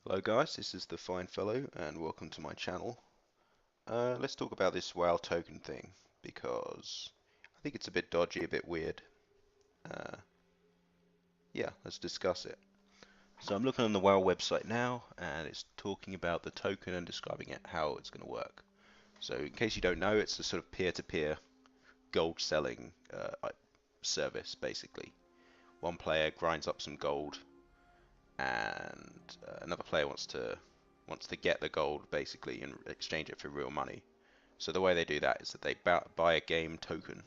Hello guys, this is the Fine Fellow and welcome to my channel. Let's talk about this WoW token thing because I think it's a bit dodgy, a bit weird. Uh, yeah, let's discuss it. So I'm looking on the WoW website now and it's talking about the token and describing it, how it's going to work. So in case you don't know, it's a sort of peer-to-peer gold selling service basically. One player grinds up some gold and another player wants to get the gold basically and exchange it for real money. So the way they do that is that they buy a game token,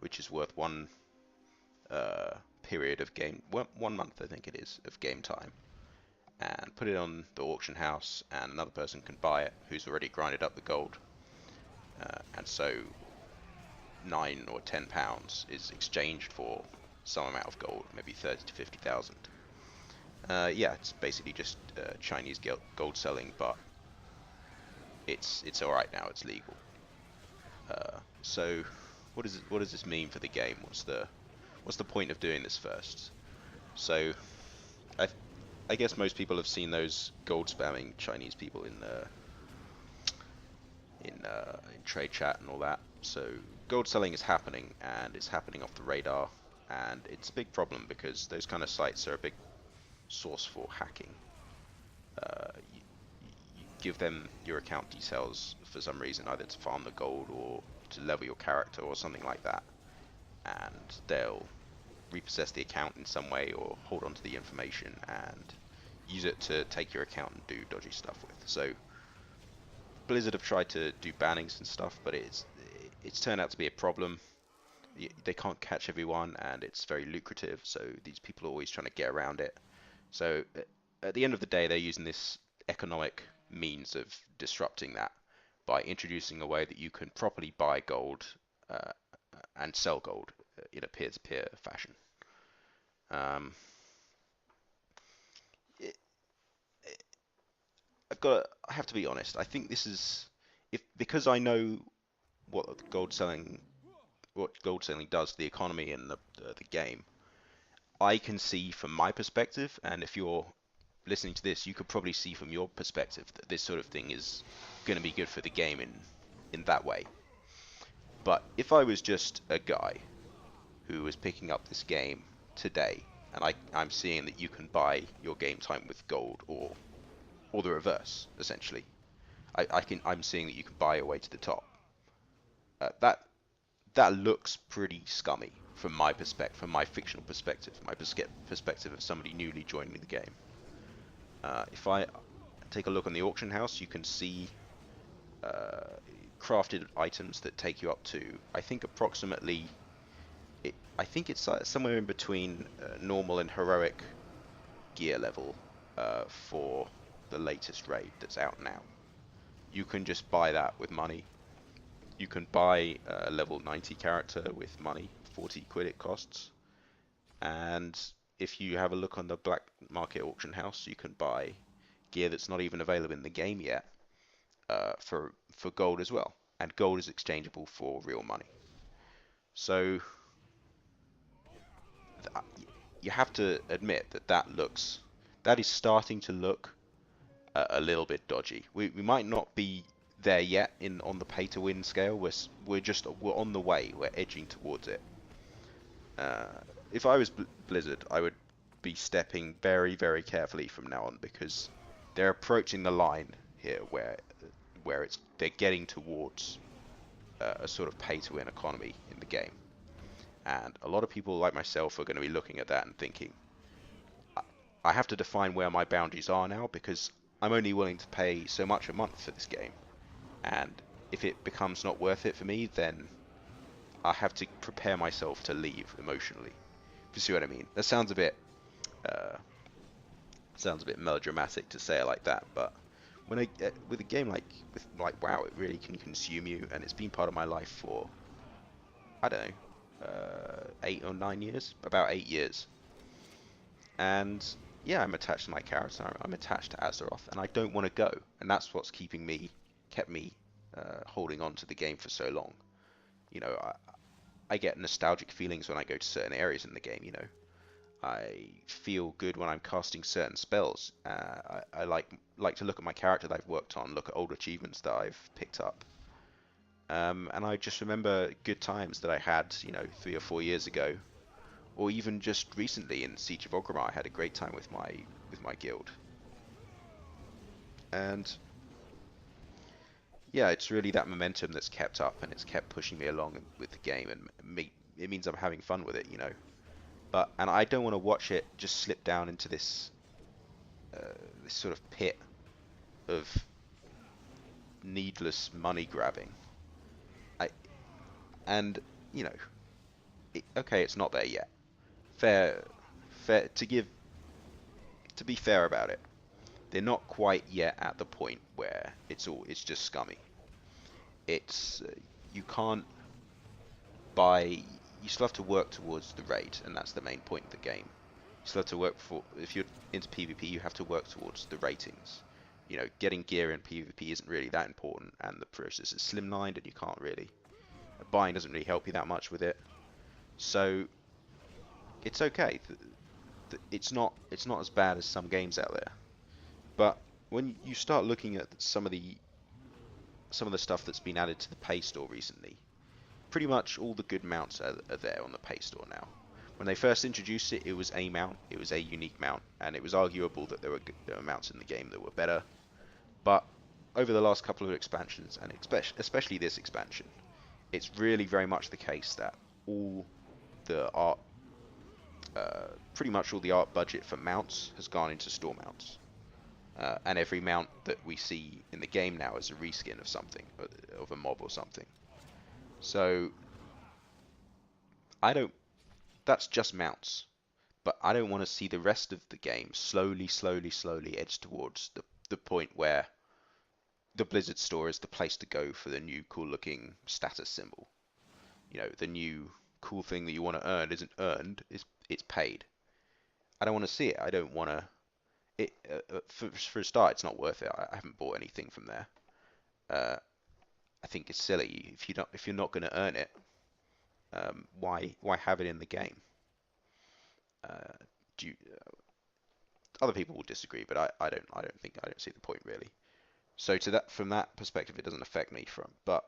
which is worth one period of game, 1 month I think it is, of game time, and put it on the auction house, and another person can buy it who's already grinded up the gold, and so £9 or £10 is exchanged for some amount of gold, maybe 30 to 50,000. Yeah, it's basically just Chinese gold selling, but it's all right now. It's legal. So, what does this mean for the game? What's the point of doing this first? So, I I guess most people have seen those gold spamming Chinese people in trade chat and all that. So, gold selling is happening, and it's happening off the radar, and it's a big problem because those kind of sites are a big source for hacking. You give them your account details for some reason, either to farm the gold or to level your character or something like that, and they'll repossess the account in some way or hold on to the information and use it to take your account and do dodgy stuff with. So Blizzard have tried to do bannings and stuff, but it's turned out to be a problem. They can't catch everyone, and it's very lucrative, so these people are always trying to get around it. So at the end of the day, they're using this economic means of disrupting that by introducing a way that you can properly buy gold uh, and sell gold in a peer-to-peer fashion. Um, it, I have to be honest. I think this is if because I know what gold selling does to the economy and the game. I can see from my perspective, and if you're listening to this, you could probably see from your perspective that this sort of thing is going to be good for the game in that way. But if I was just a guy who was picking up this game today, and I'm seeing that you can buy your game time with gold or the reverse, essentially. I'm seeing that you can buy your way to the top. That that looks pretty scummy from my perspective, from my fictional perspective, my perspective of somebody newly joining the game. If I take a look on the auction house, you can see uh, crafted items that take you up to, I think, approximately. I think it's somewhere in between normal and heroic gear level for the latest raid that's out now. You can just buy that with money. You can buy a level 90 character with money, 40 quid it costs. And if you have a look on the black market auction house, you can buy gear that's not even available in the game yet for gold as well. And gold is exchangeable for real money. So you have to admit that that is starting to look a little bit dodgy. We might not be there yet in on the pay to win scale. We're on the way. We're edging towards it. Uh, if I was Blizzard, I would be stepping very, very carefully from now on because they're approaching the line here where they're getting towards a sort of pay-to-win economy in the game, and a lot of people like myself are going to be looking at that and thinking, I have to define where my boundaries are now because I'm only willing to pay so much a month for this game, and if it becomes not worth it for me, then I have to prepare myself to leave emotionally. If you see what I mean? That uh, sounds a bit melodramatic to say it like that, but with a game like WoW, it really can consume you, and it's been part of my life for I don't know, 8 or 9 years, about 8 years, and yeah, I'm attached to my character. I'm attached to Azeroth, and I don't want to go, and that's what's kept me holding on to the game for so long. You know, I get nostalgic feelings when I go to certain areas in the game. You know, I feel good when I'm casting certain spells. I like to look at my character that I've worked on, look at old achievements that I've picked up. And I just remember good times that I had, 3 or 4 years ago, or even just recently in Siege of Orgrimmar. I had a great time with my guild. And yeah, it's really that momentum that's kept up, and it's kept pushing me along with the game, and it means I'm having fun with it. And I don't want to watch it just slip down into this sort of pit of needless money grabbing. I and you know, okay, it's not there yet. Fair, fair to be fair about it. They're not quite yet at the point where it's just scummy. It's you can't buy. You still have to work towards the raid, and that's the main point of the game. You still have to work for. If you're into PvP, you have to work towards the ratings. Getting gear in PvP isn't really that important, and the process is slimlined, and you can't really. Buying doesn't really help you that much with it. So it's okay. It's not as bad as some games out there. But when you start looking at some of the stuff that's been added to the pay store recently, pretty much all the good mounts are there on the pay store now. When they first introduced it, it was a mount, it was a unique mount, and it was arguable that there were mounts in the game that were better. But over the last couple of expansions, and especially this expansion, it's really very much the case that all the art, pretty much all the art budget for mounts has gone into store mounts. And every mount that we see in the game now is a reskin of something, of a mob or something. So I don't. That's just mounts, but I don't want to see the rest of the game slowly, slowly, slowly edge towards the point where the Blizzard store is the place to go for the new cool-looking status symbol. The new cool thing that you want to earn isn't earned; it's paid. I don't want to see it. I don't want to. For a start, it's not worth it. I haven't bought anything from there. Uh, I think it's silly if you're not going to earn it. Why have it in the game? Uh, do you, Other people will disagree, but I don't see the point really. So from that perspective, it doesn't affect me but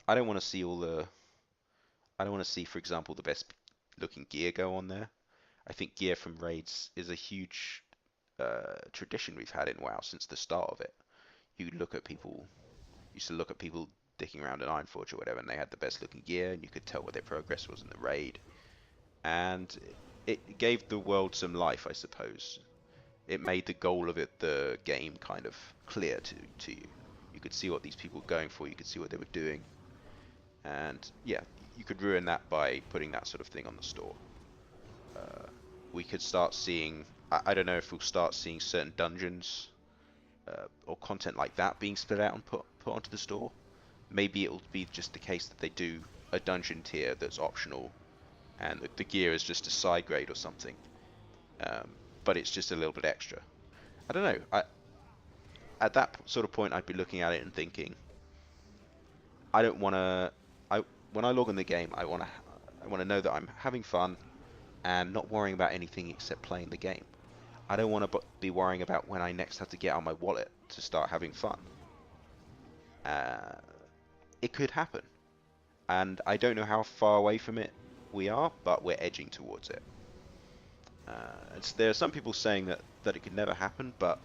I don't want to see I don't want to see, for example, the best looking gear go on there. I think gear from raids is a huge tradition we've had in WoW since the start of it. You look at people, used to look at people dicking around in Ironforge or whatever, and they had the best looking gear, and you could tell what their progress was in the raid, and it gave the world some life, I suppose. It made the goal of the game, kind of clear to you. You could see what these people were going for. You could see what they were doing, and yeah, you could ruin that by putting that sort of thing on the store. Uh, we could start seeing. I don't know if we'll start seeing certain dungeons or content like that being split out and put onto the store. Maybe it'll be just the case that they do a dungeon tier that's optional, and the gear is just a side grade or something. But it's just a little bit extra. I don't know. At that sort of point, I'd be looking at it and thinking, I don't want to. When I log in the game, I want to know that I'm having fun and not worrying about anything except playing the game. I don't want to be worrying about when I next have to get out my wallet to start having fun. Uh, it could happen, and I don't know how far away from it we are, but we're edging towards it. There are some people saying that it could never happen, but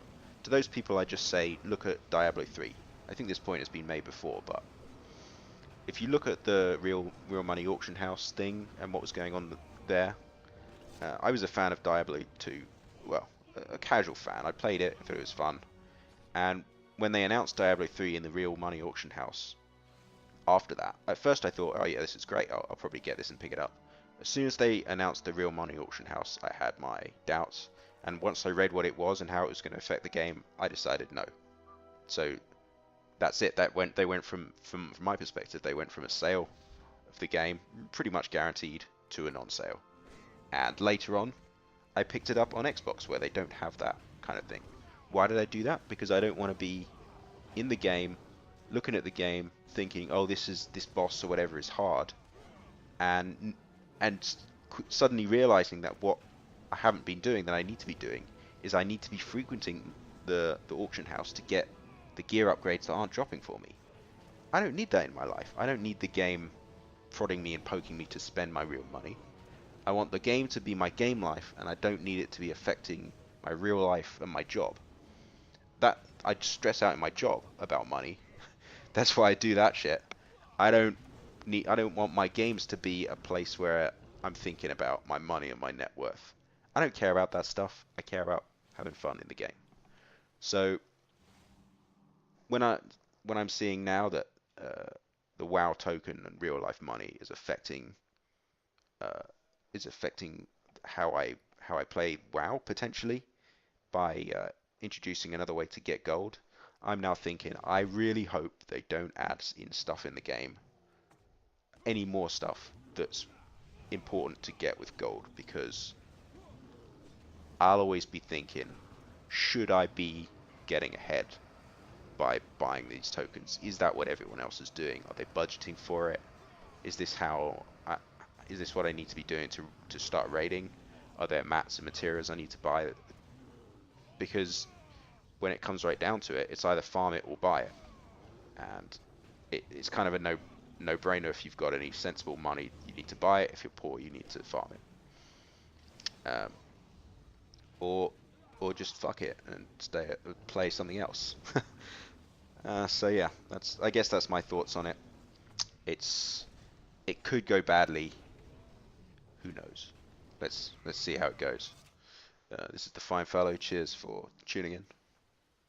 to those people I just say, look at Diablo 3. I think this point has been made before, but if you look at the real money auction house thing and what was going on there, I was a fan of Diablo 2. Well, a casual fan. I played it, I thought it was fun. And when they announced Diablo 3 in the real money auction house, after that, at first I thought, oh yeah, this is great. I'll probably get this and pick it up. As soon as they announced the real money auction house, I had my doubts. And once I read what it was and how it was going to affect the game, I decided no. So that's it. They went from my perspective, they went from a sale of the game, pretty much guaranteed, to a non-sale. And later on, I picked it up on Xbox, where they don't have that kind of thing. Why did I do that? Because I don't want to be in the game, looking at the game, thinking, oh, this boss or whatever is hard, and suddenly realizing that what I haven't been doing that I need to be doing is I need to be frequenting the auction house to get the gear upgrades that aren't dropping for me. I don't need that in my life. I don't need the game prodding me and poking me to spend my real money. I want the game to be my game life, and I don't need it to be affecting my real life and my job. That I stress out in my job about money. That's why I do that shit. I don't I don't want my games to be a place where I'm thinking about my money and my net worth. I don't care about that stuff. I care about having fun in the game. So when I when I'm seeing now that uh, the WoW token and real life money uh, is affecting how I play WoW potentially by introducing another way to get gold, I'm now thinking I really hope they don't add in stuff in the game, any more stuff that's important to get with gold, because I'll always be thinking, should I be getting ahead by buying these tokens? Is that what everyone else is doing? Are they budgeting for it? Is this is this what I need to be doing to start raiding? Are there mats and materials I need to buy? Because when it comes right down to it, it's either farm it or buy it, and it's kind of a no-brainer. If you've got any sensible money, you need to buy it. If you're poor, you need to farm it, or just fuck it and play something else. So yeah, I guess that's my thoughts on it. It's it could go badly. Who knows? Let's see how it goes. This is the Fine Fellow. Cheers for tuning in.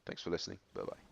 Thanks for listening. Bye bye.